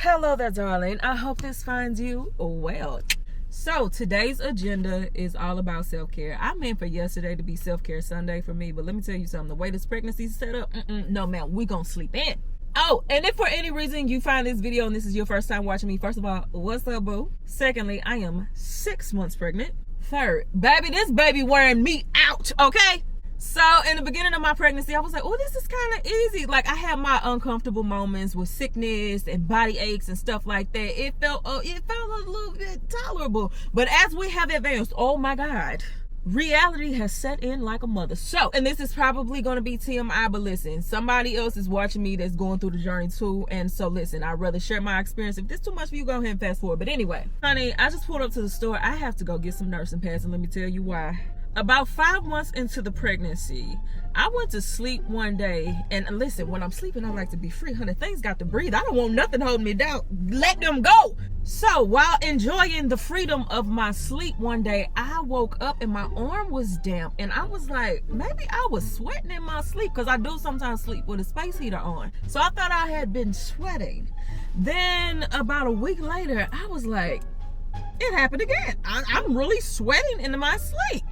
Hello there, darling. I hope this finds you well. So today's agenda is all about self-care. I meant for yesterday to be self-care Sunday for me, but let me tell you something. The way this pregnancy is set up, no, man, we gonna sleep in. Oh, and if for any reason you find this video and this is your first time watching me, first of all, what's up, boo? Secondly, I am 6 months pregnant. Third, baby, this baby wearing me out, okay? So in the beginning of my pregnancy, I was like, oh, this is kind of easy. Like, I had my uncomfortable moments with sickness and body aches and stuff like that. It felt a little bit tolerable. But as we have advanced, oh my God, reality has set in like a mother. So, and this is probably going to be TMI, but listen, somebody else is watching me that's going through the journey too. And so listen, I'd rather share my experience. If this is too much for you, go ahead and fast forward. But anyway, honey, I just pulled up to the store. I have to go get some nursing pads, and let me tell you why. About 5 months into the pregnancy, I went to sleep one day, and listen, when I'm sleeping, I like to be free, honey. Things got to breathe. I don't want nothing holding me down. Let them go. So while enjoying the freedom of my sleep one day, I woke up and my arm was damp, and I was like, maybe I was sweating in my sleep, because I do sometimes sleep with a space heater on. So I thought I had been sweating. Then about a week later, I was like, it happened again. I'm really sweating in my sleep.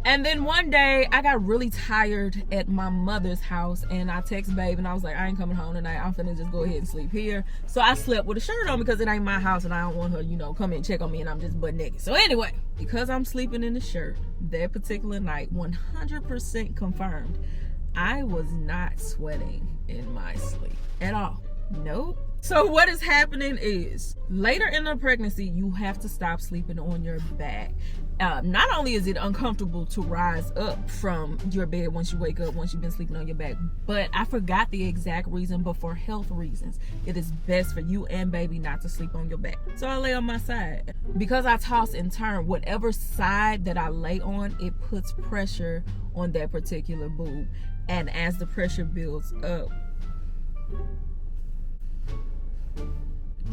And then one day I got really tired at my mother's house, and I text babe and I was like, I ain't coming home tonight. I'm finna just go ahead and sleep here. So I slept with a shirt on because it ain't my house and I don't want her, come in and check on me and I'm just butt naked. So anyway, because I'm sleeping in the shirt, that particular night, 100% confirmed, I was not sweating in my sleep at all. Nope. So what is happening is, later in the pregnancy, you have to stop sleeping on your back. Not only is it uncomfortable to rise up from your bed once you wake up, once you've been sleeping on your back, but I forgot the exact reason, but for health reasons, it is best for you and baby not to sleep on your back. So I lay on my side. Because I toss and turn, whatever side that I lay on, it puts pressure on that particular boob. And as the pressure builds up,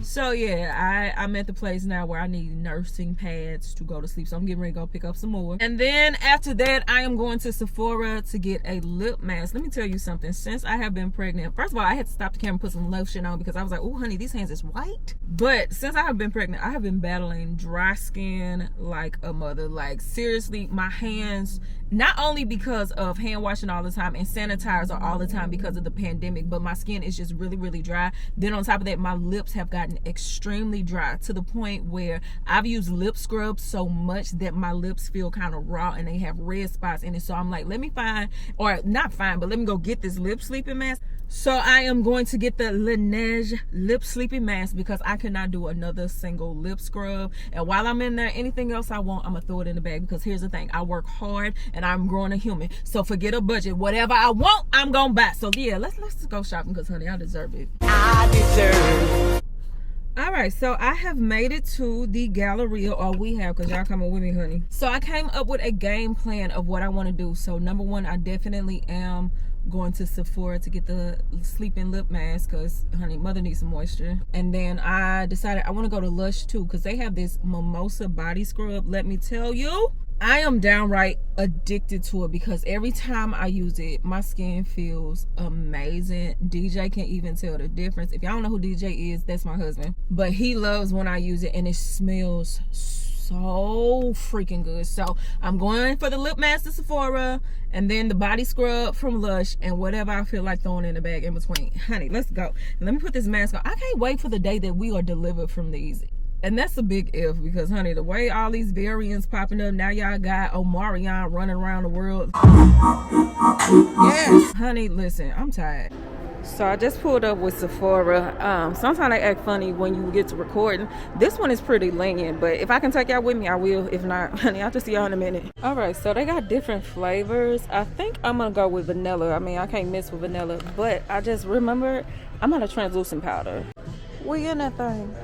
so yeah, I'm at the place now where I need nursing pads to go to sleep. So I'm getting ready to go pick up some more. And then after that, I am going to Sephora to get a lip mask. Let me tell you something. Since I have been pregnant, first of all, I had to stop the camera and put some lotion on because I was like, oh honey, these hands is white. But since I have been pregnant, I have been battling dry skin like a mother. Like seriously, my hands, not only because of hand washing all the time and sanitizer all the time because of the pandemic, but my skin is just really, really dry. Then on top of that, my lips have gotten extremely dry to the point where I've used lip scrub so much that my lips feel kind of raw and they have red spots in it. So I'm like, let me go get this lip sleeping mask. So I am going to get the Lineage lip sleeping mask because I cannot do another single lip scrub. And while I'm in there, anything else I want, I'm gonna throw it in the bag, because here's the thing, I work hard and I'm growing a human. So forget a budget. Whatever I want, I'm gonna buy. So yeah, let's just go shopping, because honey, I deserve it. I deserve. All right, so I have made it to the Galleria, or we have, because y'all coming with me, honey. So I came up with a game plan of what I want to do. So number one, I definitely am going to Sephora to get the sleeping lip mask, because honey, mother needs some moisture. And then I decided I want to go to Lush too, because they have this mimosa body scrub. Let me tell you, I am downright addicted to it, because every time I use it, my skin feels amazing. DJ can even tell the difference. If y'all don't know who DJ is, that's my husband. But he loves when I use it, and it smells so freaking good. So I'm going for the lip mask to Sephora, and then the body scrub from Lush, and whatever I feel like throwing in the bag in between. Honey, let's go. Let me put this mask on. I can't wait for the day that we are delivered from these. And that's a big if, because honey, the way all these variants popping up, now y'all got Omarion running around the world. Yes. Honey, listen, I'm tired. So I just pulled up with Sephora. Sometimes they act funny when you get to recording. This one is pretty lenient, but if I can take y'all with me, I will. If not, honey, I'll just see y'all in a minute. All right, so they got different flavors. I think I'm gonna go with vanilla. I mean, I can't mess with vanilla, but I just remembered I'm out of translucent powder. We in that thing.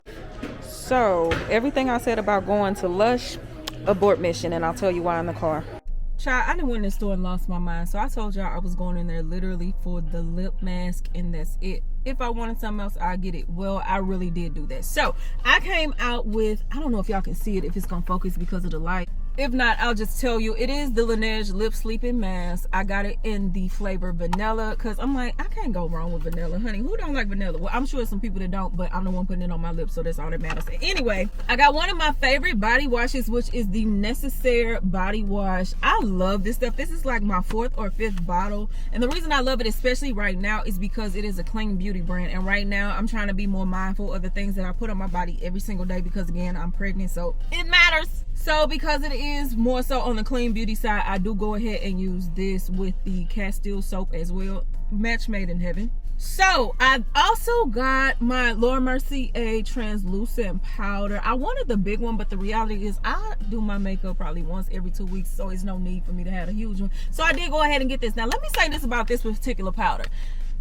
So everything I said about going to Lush, abort mission, and I'll tell you why in the car. Child, I done went in the store and lost my mind. So I told y'all I was going in there literally for the lip mask, and that's it. If I wanted something else, I'll get it. Well, I really did do that. So I came out with, I don't know if y'all can see it, if it's gonna focus because of the light. If not, I'll just tell you, it is the Lineage lip sleeping mask. I got it in the flavor vanilla because I'm like, I can't go wrong with vanilla, honey. Who don't like vanilla? Well, I'm sure some people that don't, but I'm the one putting it on my lips, so that's all that matters. Anyway, I got one of my favorite body washes, which is the Mercier body wash. I love this stuff. This is like my 4th or 5th bottle, and the reason I love it, especially right now, is because it is a clean beauty brand. And right now, I'm trying to be more mindful of the things that I put on my body every single day because, again, I'm pregnant, so it matters. So because it is more so on the clean beauty side, I do go ahead and use this with the Castile soap as well. Match made in heaven. So I also got my Laura Mercier translucent powder. I wanted the big one, but the reality is I do my makeup probably once every 2 weeks, so it's no need for me to have a huge one. So I did go ahead and get this. Now let me say this about this particular powder.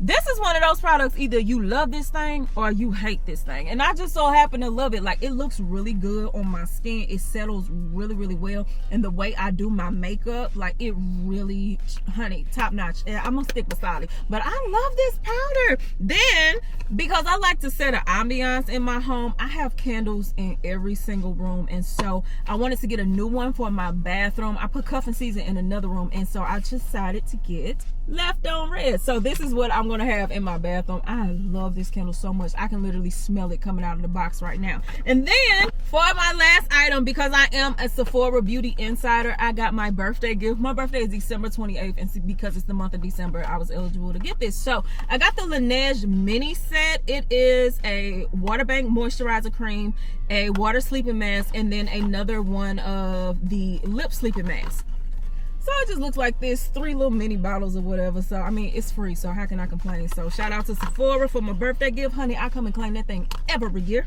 This is one of those products, either you love this thing or you hate this thing. And I just so happen to love it. Like, it looks really good on my skin. It settles really, really well. And the way I do my makeup, like, it really, honey, top notch. And I'm gonna stick beside it. But I love this powder. Then, because I like to set an ambiance in my home, I have candles in every single room. And so I wanted to get a new one for my bathroom. I put cuffing season in another room. And so I decided to get Left on Red. So this is what I'm gonna have in my bathroom. I love this candle so much. I can literally smell it coming out of the box right now. And then for my last item, because I am a Sephora beauty insider, I got my birthday gift. My birthday is December 28th, and because it's the month of December, I was eligible to get this. So I got the Lineage mini set. It is a water bank moisturizer cream, a water sleeping mask, and then another one of the lip sleeping mask. So it just looks like this, 3 little mini bottles or whatever. So, I mean, it's free, so how can I complain? So, shout out to Sephora for my birthday gift. Honey, I come and claim that thing every year.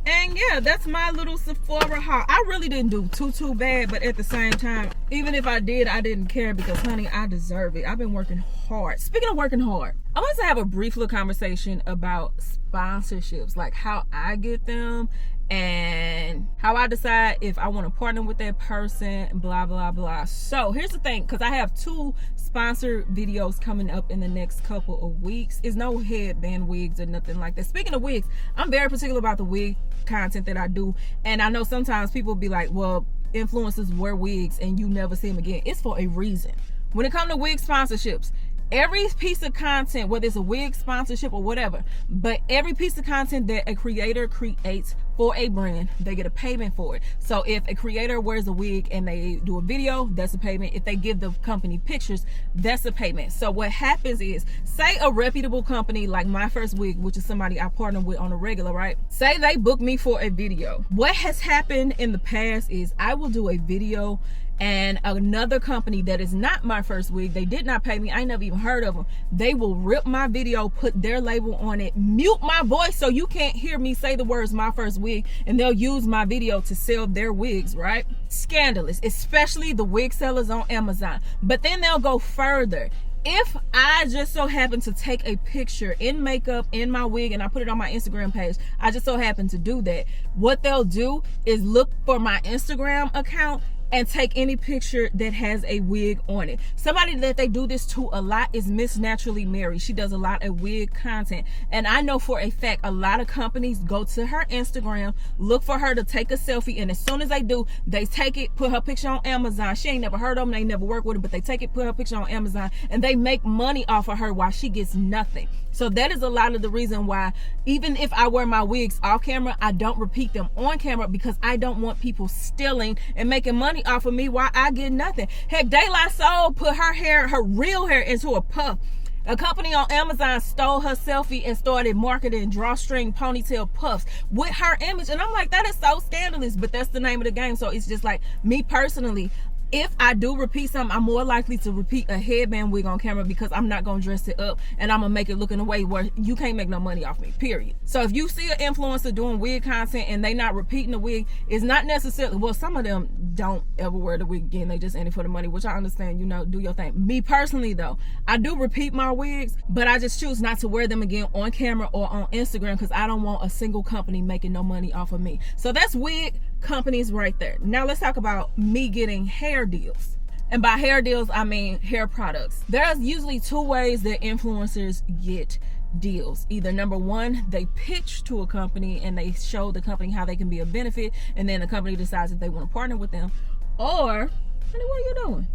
And yeah, that's my little Sephora haul. I really didn't do too bad, but at the same time, even if I did, I didn't care because, honey, I deserve it. I've been working hard. Speaking of working hard, I want to have a brief little conversation about sponsorships, like how I get them and how I decide if I want to partner with that person, blah blah blah. So here's the thing, because I have 2 sponsored videos coming up in the next couple of weeks. It's no headband wigs or nothing like that. Speaking of wigs, I'm very particular about the wig content that I do, and I know sometimes people be like, well, influencers wear wigs and you never see them again. It's for a reason. When it comes to wig sponsorships, every piece of content, whether it's a wig sponsorship or whatever, but every piece of content that a creator creates for a brand, they get a payment for it. So if a creator wears a wig and they do a video, that's a payment. If they give the company pictures, that's a payment. So what happens is, say a reputable company like My First Wig, which is somebody I partner with on a regular, right? Say they book me for a video. What has happened in the past is I will do a video and another company that is not My First Wig, they did not pay me, I never even heard of them, they will rip my video, put their label on it, mute my voice so you can't hear me say the words My First Wig, and they'll use my video to sell their wigs, right? Scandalous, especially the wig sellers on Amazon. But then they'll go further. If I just so happen to take a picture in makeup in my wig and I put it on my Instagram page, I just so happen to do that, what they'll do is look for my Instagram account and take any picture that has a wig on it. Somebody that they do this to a lot is Miss Naturally Mary. She does a lot of wig content, and I know for a fact a lot of companies go to her Instagram, look for her to take a selfie, and as soon as they do, they take it, put her picture on Amazon. She ain't never heard of them, they never work with her, but they take it, put her picture on Amazon, and they make money off of her while she gets nothing. So that is a lot of the reason why, even if I wear my wigs off camera, I don't repeat them on camera, because I don't want people stealing and making money off of me while I get nothing. Heck, De La Soul put her hair, her real hair, into a puff. A company on Amazon stole her selfie and started marketing drawstring ponytail puffs with her image. And I'm like, that is so scandalous, but that's the name of the game. So it's just like, me personally, if I do repeat something, I'm more likely to repeat a headband wig on camera, because I'm not going to dress it up and I'm going to make it look in a way where you can't make no money off me, period. So if you see an influencer doing wig content and they not repeating the wig, it's not necessarily, well, some of them don't ever wear the wig again. They just in it for the money, which I understand, you know, do your thing. Me personally though, I do repeat my wigs, but I just choose not to wear them again on camera or on Instagram, because I don't want a single company making no money off of me. So that's wig companies right there. Now let's talk about me getting hair deals. And by hair deals, I mean hair products. There's usually 2 ways that influencers get deals. Either number 1, they pitch to a company and they show the company how they can be a benefit, and then the company decides if they want to partner with them. Or, honey, what are you doing?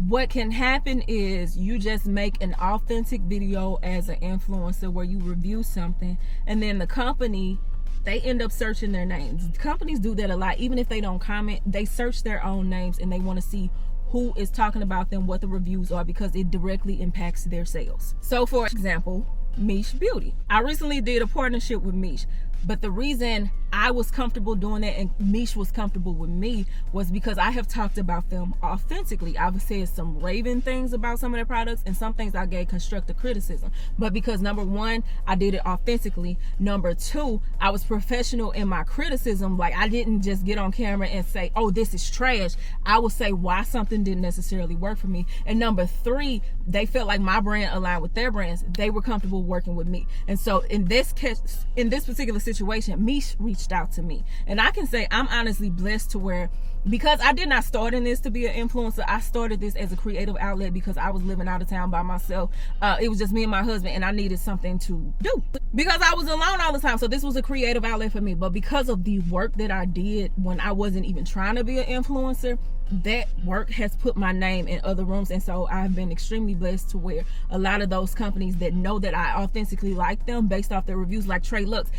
What can happen is you just make an authentic video as an influencer where you review something, and then the company, they end up searching their names. Companies do that a lot. Even if they don't comment, they search their own names and they want to see who is talking about them, what the reviews are, because it directly impacts their sales. So for example, Mish Beauty. I recently did a partnership with Mish, but the reason I was comfortable doing that and Mish was comfortable with me was because I have talked about them authentically. I've said some raving things about some of their products, and some things I gave constructive criticism. But because number one, I did it authentically. Number two, I was professional in my criticism. Like, I didn't just get on camera and say, oh, this is trash. I would say why something didn't necessarily work for me. And number three, they felt like my brand aligned with their brands. They were comfortable working with me. And so in this case, in this particular situation, Mish reached out to me, and I can say I'm honestly blessed to where, because I did not start in this to be an influencer, I started this as a creative outlet because I was living out of town by myself. It was just me and my husband, and I needed something to do because I was alone all the time. So this was a creative outlet for me. But because of the work that I did when I wasn't even trying to be an influencer, that work has put my name in other rooms. And so I've been extremely blessed to where a lot of those companies that know that I authentically like them based off their reviews, like Trey Lux,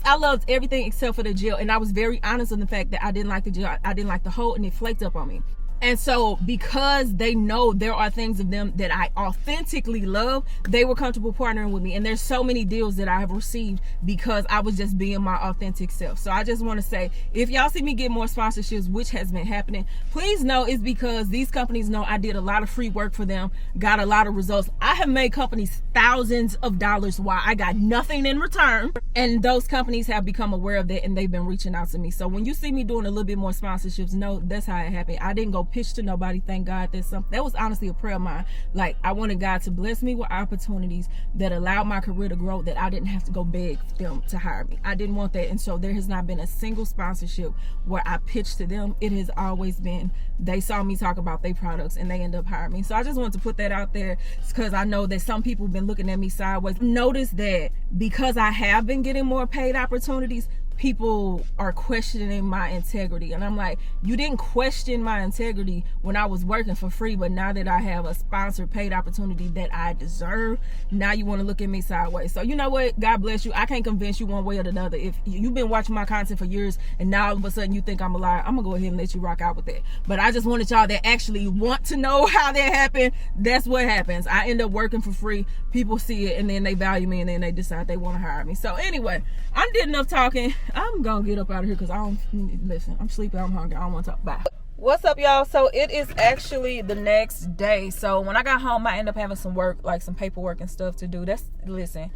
I loved everything except for the gel, and I was very honest in the fact that I didn't like the gel. I didn't like the hole, and it flaked up on me. And so because they know there are things of them that I authentically love, they were comfortable partnering with me. And there's so many deals that I have received because I was just being my authentic self. So I just want to say, if y'all see me get more sponsorships, which has been happening, please know it's because these companies know I did a lot of free work for them, got a lot of results. I have made companies thousands of dollars while I got nothing in return. And those companies have become aware of that, and they've been reaching out to me. So when you see me doing a little bit more sponsorships, know that's how it happened. I didn't go pitch to nobody. Thank God that was honestly a prayer of mine. Like, I wanted God to bless me with opportunities that allowed my career to grow, that I didn't have to go beg them to hire me. I didn't want that. And so there has not been a single sponsorship where I pitched to them. It has always been they saw me talk about their products and they end up hiring me. So I just wanted to put that out there because I know that some people have been looking at me sideways. Notice that because I have been getting more paid opportunities, people are questioning my integrity. And I'm like, you didn't question my integrity when I was working for free, but now that I have a sponsored paid opportunity that I deserve, now you want to look at me sideways. So you know what? God bless you. I can't convince you one way or another. If you've been watching my content for years and now all of a sudden you think I'm a liar, I'm gonna go ahead and let you rock out with that. But I just wanted y'all that actually want to know how that happened. That's what happens. I end up working for free. People see it and then they value me and then they decide they want to hire me. So anyway, I did enough talking. I'm gonna get up out of here because I don't listen. I'm sleepy. I'm hungry. I don't want to talk. Bye. What's up, y'all? So it is actually the next day. So when I got home, I ended up having some work, like some paperwork and stuff to do. Listen,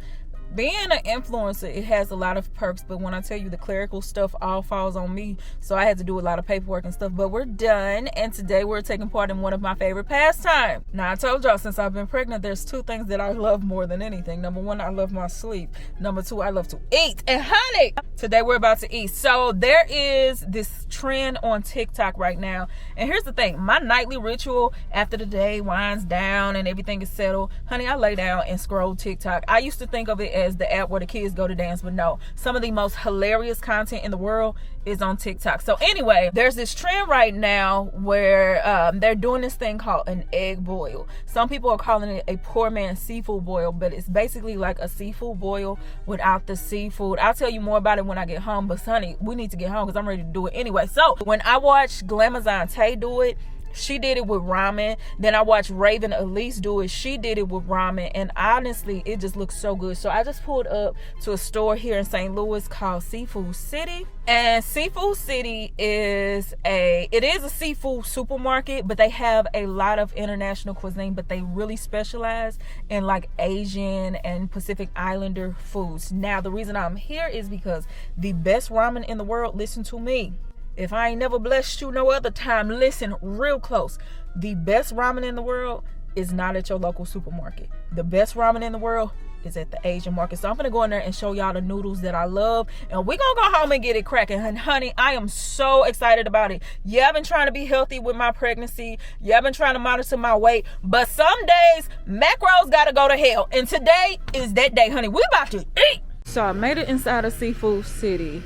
being an influencer, it has a lot of perks, but when I tell you the clerical stuff all falls on me, so I had to do a lot of paperwork and stuff. But we're done, and today we're taking part in one of my favorite pastimes. Now, I told y'all since I've been pregnant, there's two things that I love more than anything. Number one, I love my sleep. Number two, I love to eat. And honey, today we're about to eat. So there is this trend on TikTok right now, and here's the thing. My nightly ritual after the day winds down and everything is settled, honey, I lay down and scroll TikTok. I used to think of it as the app where the kids go to dance, but no, some of the most hilarious content in the world is on TikTok. So anyway, there's this trend right now where they're doing this thing called an egg boil. Some people are calling it a poor man's seafood boil, but it's basically like a seafood boil without the seafood. I'll tell you more about it when I get home, but honey, we need to get home because I'm ready to do it anyway. So when I watched Glamazon Tay do it, she did it with ramen. Then I watched Raven Elise do it. She did it with ramen. And honestly, it just looks so good. So I just pulled up to a store here in St. Louis called Seafood City. And Seafood City is a seafood supermarket, but they have a lot of international cuisine, but they really specialize in like Asian and Pacific Islander foods. Now, the reason I'm here is because the best ramen in the world, listen to me. If I ain't never blessed you no other time, listen real close. The best ramen in the world is not at your local supermarket. The best ramen in the world is at the Asian market. So I'm gonna go in there and show y'all the noodles that I love, and we're gonna go home and get it cracking. And honey, I am so excited about it. Yeah, I've been trying to be healthy with my pregnancy. Yeah, I've been trying to monitor my weight, but some days macros gotta go to hell, and today is that day, honey. We about to eat. So I made it inside of Seafood City.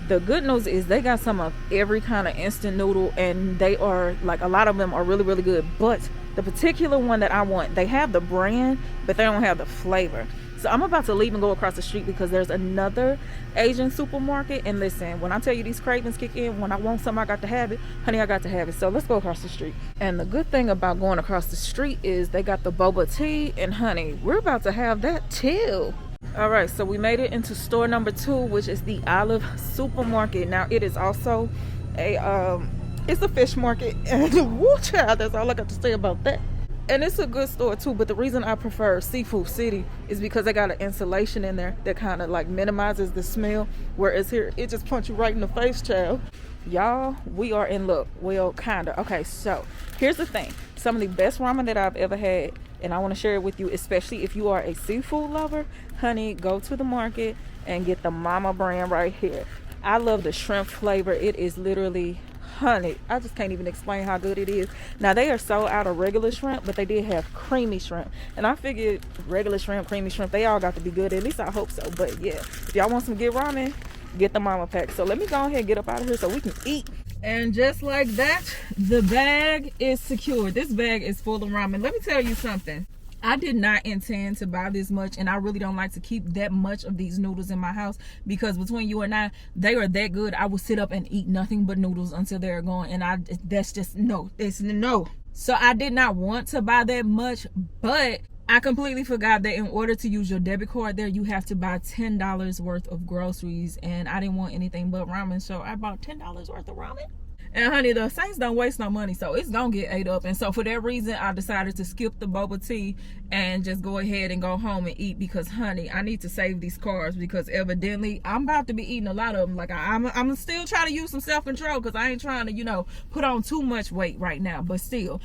The good news is they got some of every kind of instant noodle, and they are like, a lot of them are really, really good. But the particular one that I want, they have the brand, but they don't have the flavor. So I'm about to leave and go across the street because there's another Asian supermarket. And listen, when I tell you these cravings kick in, when I want something, I got to have it. Honey, I got to have it. So let's go across the street. And the good thing about going across the street is they got the boba tea. And honey, we're about to have that too. All right, so we made it into store number 2, which is the Olive Supermarket. Now it is also it's a fish market. And woo child, that's all I got to say about that. And it's a good store too, but the reason I prefer Seafood City is because they got an insulation in there that kind of like minimizes the smell, whereas here it just punch you right in the face, child. Y'all, we are in luck. Well, kinda. Okay, so here's the thing. Some of the best ramen that I've ever had, and I want to share it with you, especially if you are a seafood lover. Honey, go to the market and get the Mama brand right here. I love the shrimp flavor. It is literally, honey, I just can't even explain how good it is. Now they are sold out of regular shrimp, but they did have creamy shrimp, and I figured regular shrimp, creamy shrimp, they all got to be good. At least I hope so. But yeah, if y'all want some good ramen, get the Mama pack. So let me go ahead and get up out of here so we can eat. And just like that, the bag is secured. This bag is full of ramen. Let me tell you something. I did not intend to buy this much, and I really don't like to keep that much of these noodles in my house, because between you and I, they are that good. I will sit up and eat nothing but noodles until they're gone, and that's just no. It's no. So I did not want to buy that much, but I completely forgot that in order to use your debit card there, you have to buy $10 worth of groceries, and I didn't want anything but ramen, so I bought $10 worth of ramen. And honey, the Saints don't waste no money, so it's gonna get ate up. And so for that reason, I decided to skip the boba tea and just go ahead and go home and eat, because honey, I need to save these carbs, because evidently I'm about to be eating a lot of them. Like I'm still trying to use some self-control, because I ain't trying to, you know, put on too much weight right now, but still,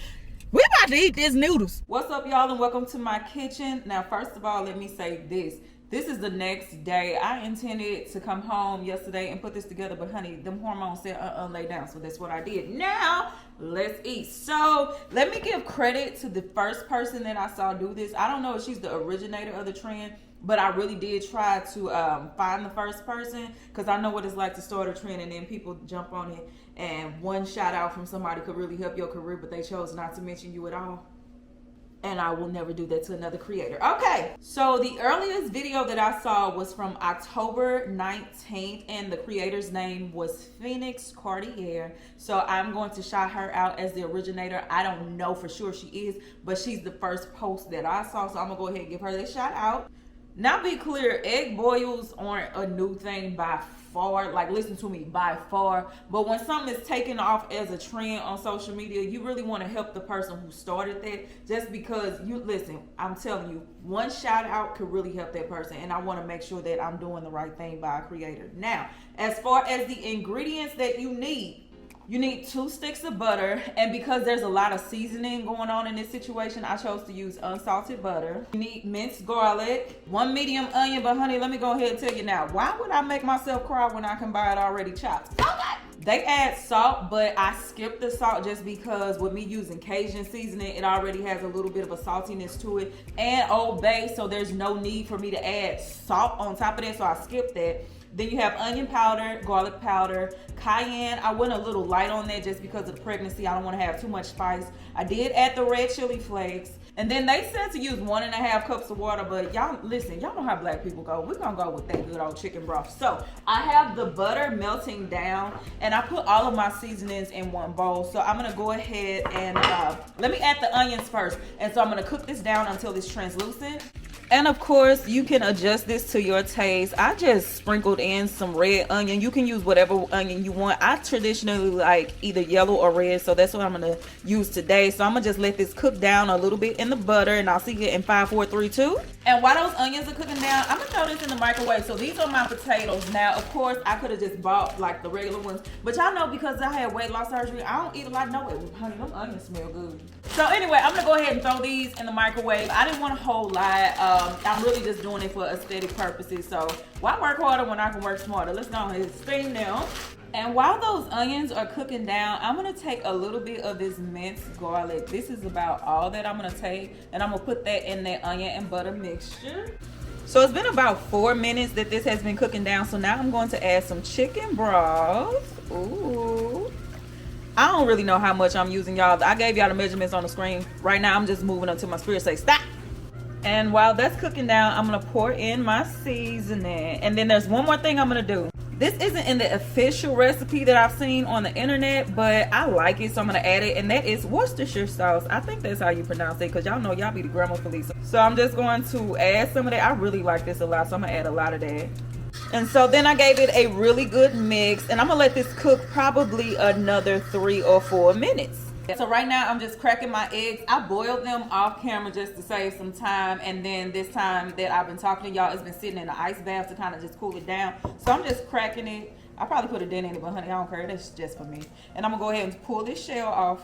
we about to eat these noodles. What's up, y'all, and welcome to my kitchen. Now, first of all, let me say this. This is the next day. I intended to come home yesterday and put this together, but honey, them hormones said lay down, so that's what I did. Now, let's eat. So, let me give credit to the first person that I saw do this. I don't know if she's the originator of the trend, but I really did try to find the first person, because I know what it's like to start a trend and then people jump on it, and one shout out from somebody could really help your career, but they chose not to mention you at all. And I will never do that to another creator. Okay, so the earliest video that I saw was from October 19th, and the creator's name was Phoenix Cartier. So I'm going to shout her out as the originator. I don't know for sure she is, but she's the first post that I saw, so I'm gonna go ahead and give her that shout out. Now, be clear, egg boils aren't a new thing by far. Like, listen to me, by far. But when something is taken off as a trend on social media, you really want to help the person who started that, just because you listen, I'm telling you, one shout out could really help that person, and I want to make sure that I'm doing the right thing by a creator. Now, as far as the ingredients that you need 2 sticks of butter, and because there's a lot of seasoning going on in this situation, I chose to use unsalted butter. You need minced garlic, 1 medium onion, but honey, let me go ahead and tell you now, why would I make myself cry when I can buy it already chopped? They add salt, but I skipped the salt just because with me using Cajun seasoning, it already has a little bit of a saltiness to it, and Old Bay, so there's no need for me to add salt on top of that, so I skipped that. Then you have onion powder, garlic powder, cayenne. I went a little light on that just because of the pregnancy. I don't want to have too much spice. I did add the red chili flakes. And then they said to use 1.5 cups of water, but y'all, listen, y'all know how black people go. We're going to go with that good old chicken broth. So I have the butter melting down, and I put all of my seasonings in one bowl. So I'm going to go ahead and let me add the onions first. And so I'm going to cook this down until it's translucent. And of course, you can adjust this to your taste. I just sprinkled in some red onion. You can use whatever onion you want. I traditionally like either yellow or red, so that's what I'm gonna use today. So I'm gonna just let this cook down a little bit in the butter, and I'll see you in 5, 4, 3, 2. And while those onions are cooking down, I'm gonna throw this in the microwave. So these are my potatoes. Now, of course, I could have just bought like the regular ones, but y'all know because I had weight loss surgery, I don't eat a lot. No way, honey, them onions smell good. So anyway, I'm gonna go ahead and throw these in the microwave. I didn't want a whole lot. I'm really just doing it for aesthetic purposes. So why work harder when I can work smarter? Let's go ahead and steam them. And while those onions are cooking down, I'm gonna take a little bit of this minced garlic. This is about all that I'm gonna take, and I'm gonna put that in that onion and butter mixture. So it's been about 4 minutes that this has been cooking down. So now I'm going to add some chicken broth. Ooh. I don't really know how much I'm using, y'all. I gave y'all the measurements on the screen. Right now I'm just moving until my spirit says stop. And while that's cooking down, I'm gonna pour in my seasoning. And then there's one more thing I'm gonna do. This isn't in the official recipe that I've seen on the internet, but I like it, so I'm gonna add it, and that is Worcestershire sauce. I think that's how you pronounce it, because y'all know y'all be the grammar police. So I'm just going to add some of that. I really like this a lot, so I'm gonna add a lot of that. And so then I gave it a really good mix, and I'm gonna let this cook probably another 3 or 4 minutes. So right now I'm just cracking my eggs. I boiled them off camera just to save some time, and then this time that I've been talking to y'all, it's been sitting in the ice bath to kind of just cool it down. So I'm just cracking it. I probably put a dent in it, but honey, I don't care. That's just for me. And I'm gonna go ahead and pull this shell off.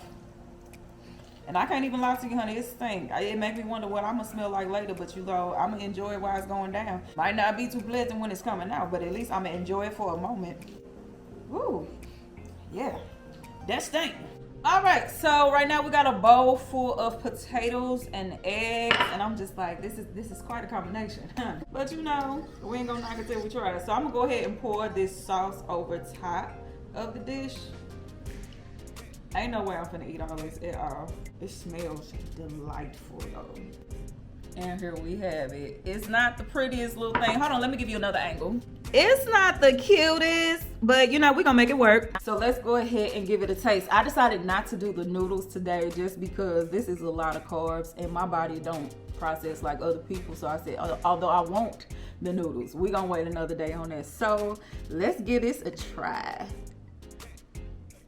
And I can't even lie to you, honey, it stinks. It makes me wonder what I'm gonna smell like later, but you know, I'm gonna enjoy it while it's going down. Might not be too pleasant when it's coming out, but at least I'm gonna enjoy it for a moment. Woo, yeah, that stink. All right, so right now we got a bowl full of potatoes and eggs, and I'm just like, this is quite a combination. But you know, we ain't gonna knock it till we try it. So I'm gonna go ahead and pour this sauce over top of the dish. Ain't no way I'm finna eat all this at all. It smells delightful though. And here we have it. It's not the prettiest little thing. Hold on, let me give you another angle. It's not the cutest, but you know, we're gonna make it work. So let's go ahead and give it a taste. I decided not to do the noodles today just because this is a lot of carbs and my body don't process like other people. So I said, although I want the noodles, we're gonna wait another day on that. So let's give this a try.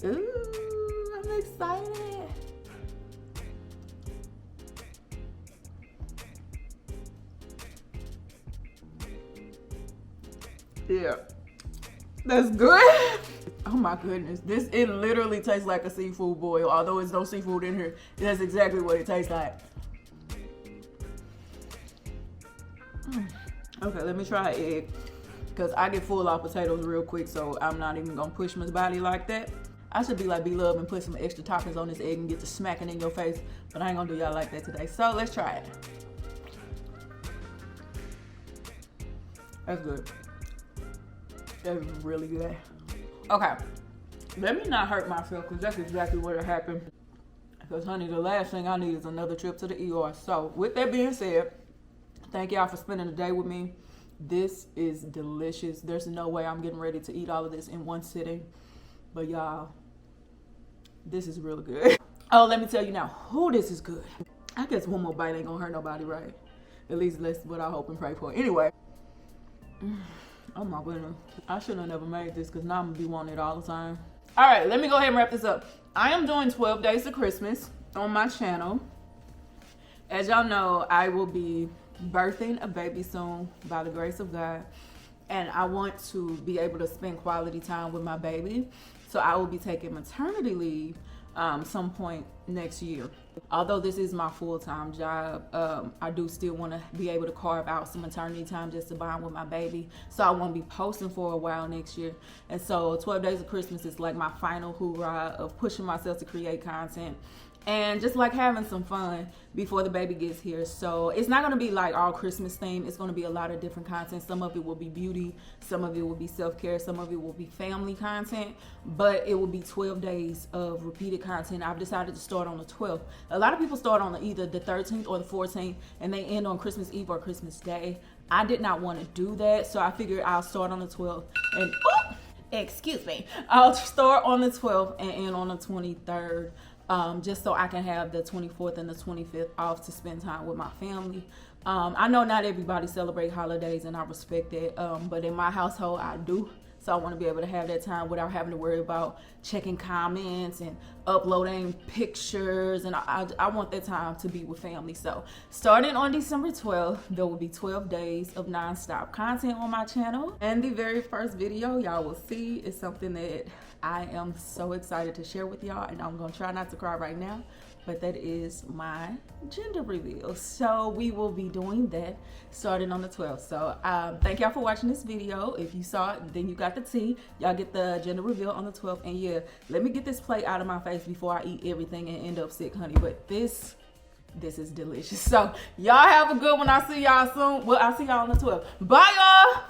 Ooh, I'm excited. Yeah, that's good. Oh my goodness, it literally tastes like a seafood boil. Although there's no seafood in here, that's exactly what it tastes like. Okay, let me try an egg, because I get full off potatoes real quick, so I'm not even gonna push my body like that. I should be like B-Love and put some extra toppings on this egg and get to smacking in your face, but I ain't gonna do y'all like that today. So let's try it. That's good. That's really good. Okay, let me not hurt myself, because that's exactly what happened. Because honey, the last thing I need is another trip to the ER. So with that being said, thank y'all for spending the day with me. This is delicious. There's no way I'm getting ready to eat all of this in one sitting. But y'all, this is really good. Oh, let me tell you now, this is good. I guess one more bite ain't gonna hurt nobody, right? At least that's what I hope and pray for. Anyway. Oh my goodness. I should have never made this, because now I'm gonna be wanting it all the time. All right, let me go ahead and wrap this up. I am doing 12 days of Christmas on my channel. As y'all know, I will be birthing a baby soon by the grace of God. And I want to be able to spend quality time with my baby. So I will be taking maternity leave some point next year. Although this is my full-time job, I do still want to be able to carve out some maternity time just to bond with my baby. So I won't be posting for a while next year. And so 12 Days of Christmas is like my final hoorah of pushing myself to create content and just like having some fun before the baby gets here. So it's not going to be like all Christmas themed. It's going to be a lot of different content. Some of it will be beauty, some of it will be self-care, some of it will be family content, but it will be 12 days of repeated content. I've decided to start on the 12th. A lot of people start on either the 13th or the 14th, and they end on Christmas Eve or Christmas Day. I did not want to do that, so I figured I'll start on the 12th and excuse me, I'll start on the 12th and end on the 23rd. Just so I can have the 24th and the 25th off to spend time with my family. I know not everybody celebrate holidays, and I respect that, but in my household I do. So I want to be able to have that time without having to worry about checking comments and uploading pictures, and I want that time to be with family. So starting on December 12th, there will be 12 days of non-stop content on my channel. And the very first video y'all will see is something that I am so excited to share with y'all, and I'm gonna try not to cry right now, but that is my gender reveal. So we will be doing that starting on the 12th. So thank y'all for watching this video. If you saw it, then you got the tea. Y'all get the gender reveal on the 12th. And yeah, let me get this plate out of my face before I eat everything and end up sick, honey. But this this is delicious. So y'all have a good one. I'll see y'all soon. Well, I'll see y'all on the 12th. Bye, y'all.